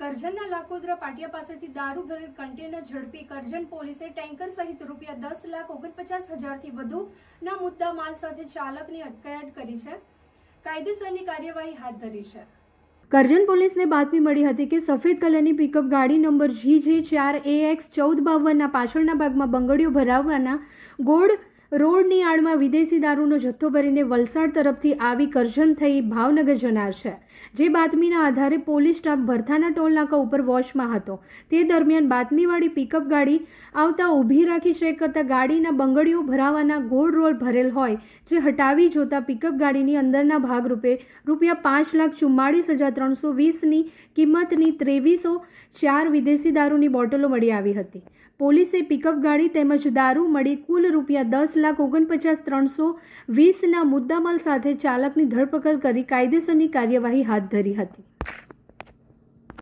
કરજણના લાકોદરા પાટિયા પાસેથી દારૂ ભરેલ કન્ટેનર ઝડપી કરજણ પોલીસે ટેન્કર સહિત રૂપિયા 10,49,000થી વધુના મુદ્દા માલ સાથે ચાલકની અટકાયત કરી છે. કાયદેસરની કાર્યવાહી હાથ ધરી છે. કરજણ પોલીસને બાતમી મળી હતી કે સફેદ કલરની પિકઅપ ગાડી નંબર GJ4AX1452ના પાછળના ભાગમાં બંગડીઓ ભરાવવાના ગોળ રોડની આડમાં વિદેશી દારૂનો જથ્થો ભરીને વલસાડ તરફથી આવી કરજણ થઈ ભાવનગર જનાર છે. જે બાતમીના આધારે પોલીસ સ્ટાફ ભરથાના ટોલ નાકા ઉપર વોચમાં હતો. તે દરમિયાન બાતમીવાળી પિકઅપ ગાડી આવતા ઊભી રાખી ચેક કરતા ગાડીના બંગડીઓ ભરાવાના ગોળ રોડ ભરેલ હોય જે હટાવી જોતા પિકઅપ ગાડીની અંદરના ભાગરૂપે રૂપિયા 5,44,320ની કિંમતની 2304 વિદેશી દારૂની બોટલો મળી આવી હતી. પોલીસે પિકઅપ ગાડી તેમજ દારૂ મળી કુલ રૂપિયા 10,49,320ના મુદ્દામાલ સાથે ચાલકની ધરપકડ કરી કાયદેસરની કાર્યવાહી હાથ ધરી હતી.